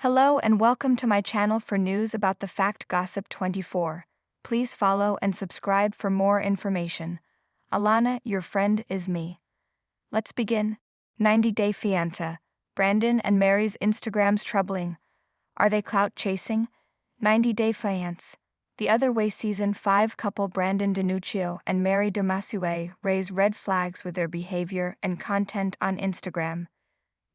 Hello and welcome to my channel for news about the Fact Gossip 24. Please follow and subscribe for more information. Alana, your friend, is me. Let's begin. 90-Day Fiance. Brandon and Mary's Instagrams troubling. Are they clout chasing? 90-Day Fiance. The Other Way Season 5 couple Brandon DiNuccio and Mary Damasue raise red flags with their behavior and content on Instagram.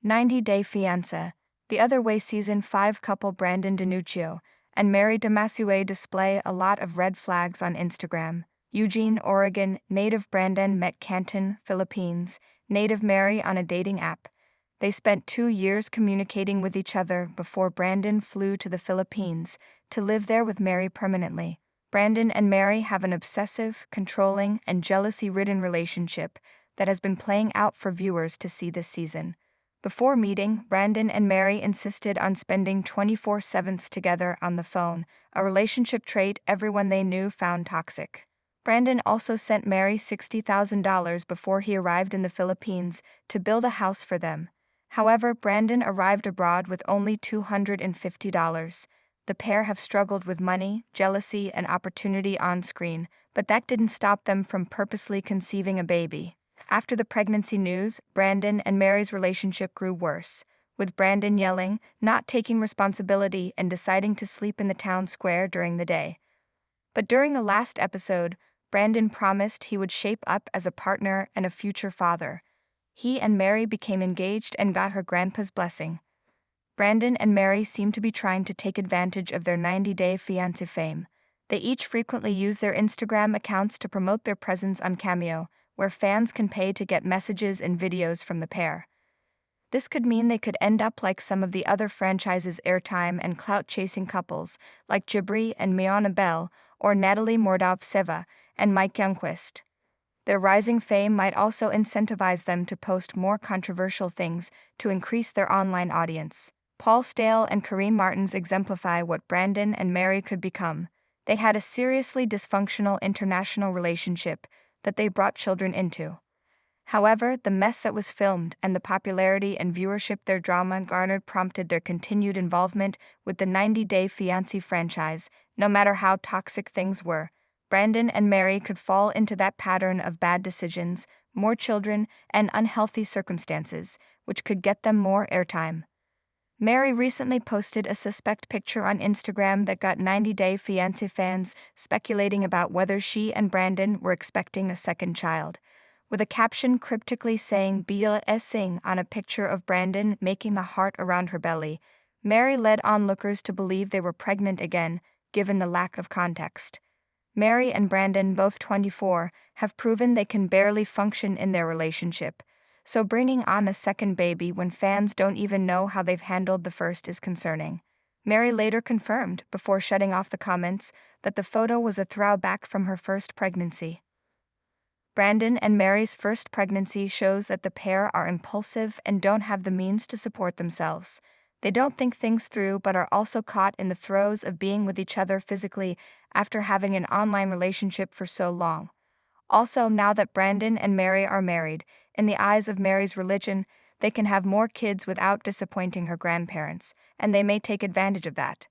90-Day Fiance. The Other Way Season 5 couple Brandon DiNuccio and Mary Damasue display a lot of red flags on Instagram. Eugene, Oregon, native Brandon met Canton, Philippines, native Mary on a dating app. They spent 2 years communicating with each other before Brandon flew to the Philippines to live there with Mary permanently. Brandon and Mary have an obsessive, controlling, and jealousy-ridden relationship that has been playing out for viewers to see this season. Before meeting, Brandon and Mary insisted on spending 24/7 together on the phone, a relationship trait everyone they knew found toxic. Brandon also sent Mary $60,000 before he arrived in the Philippines to build a house for them. However, Brandon arrived abroad with only $250. The pair have struggled with money, jealousy, and opportunity on screen, but that didn't stop them from purposely conceiving a baby. After the pregnancy news, Brandon and Mary's relationship grew worse, with Brandon yelling, not taking responsibility, and deciding to sleep in the town square during the day. But during the last episode, Brandon promised he would shape up as a partner and a future father. He and Mary became engaged and got her grandpa's blessing. Brandon and Mary seem to be trying to take advantage of their 90-Day Fiancé fame. They each frequently use their Instagram accounts to promote their presence on Cameo, where fans can pay to get messages and videos from the pair. This could mean they could end up like some of the other franchises' airtime and clout-chasing couples, like Jibri and Miona Bell, or Natalie Mordov-Seva and Mike Youngquist. Their rising fame might also incentivize them to post more controversial things to increase their online audience. Paul Stale and Karine Martins exemplify what Brandon and Mary could become. They had a seriously dysfunctional international relationship that they brought children into. However, the mess that was filmed and the popularity and viewership their drama garnered prompted their continued involvement with the 90-Day Fiancé franchise. No matter how toxic things were, Brandon and Mary could fall into that pattern of bad decisions, more children, and unhealthy circumstances, which could get them more airtime. Mary recently posted a suspect picture on Instagram that got 90-Day Fiancé fans speculating about whether she and Brandon were expecting a second child, with a caption cryptically saying "BLSing" on a picture of Brandon making the heart around her belly. Mary led onlookers to believe they were pregnant again, given the lack of context. Mary and Brandon, both 24, have proven they can barely function in their relationship, so bringing on a second baby when fans don't even know how they've handled the first is concerning. Mary later confirmed, before shutting off the comments, that the photo was a throwback from her first pregnancy. Brandon and Mary's first pregnancy shows that the pair are impulsive and don't have the means to support themselves. They don't think things through but are also caught in the throes of being with each other physically after having an online relationship for so long. Also, now that Brandon and Mary are married, in the eyes of Mary's religion, they can have more kids without disappointing her grandparents, and they may take advantage of that.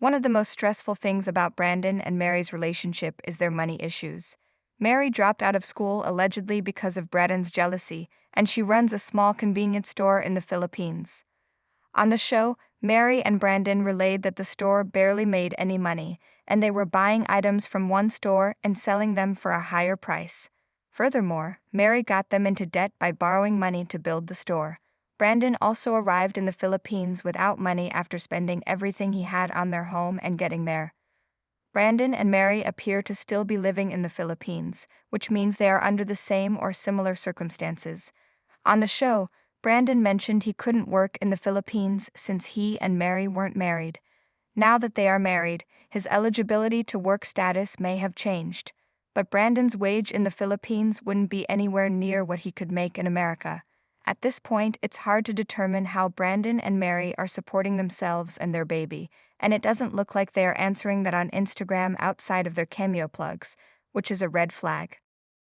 One of the most stressful things about Brandon and Mary's relationship is their money issues. Mary dropped out of school allegedly because of Brandon's jealousy, and she runs a small convenience store in the Philippines. On the show, Mary and Brandon relayed that the store barely made any money, and they were buying items from one store and selling them for a higher price. Furthermore, Mary got them into debt by borrowing money to build the store. Brandon also arrived in the Philippines without money after spending everything he had on their home and getting there. Brandon and Mary appear to still be living in the Philippines, which means they are under the same or similar circumstances. On the show, Brandon mentioned he couldn't work in the Philippines since he and Mary weren't married. Now that they are married, his eligibility to work status may have changed, but Brandon's wage in the Philippines wouldn't be anywhere near what he could make in America. At this point, it's hard to determine how Brandon and Mary are supporting themselves and their baby, and it doesn't look like they are answering that on Instagram outside of their Cameo plugs, which is a red flag.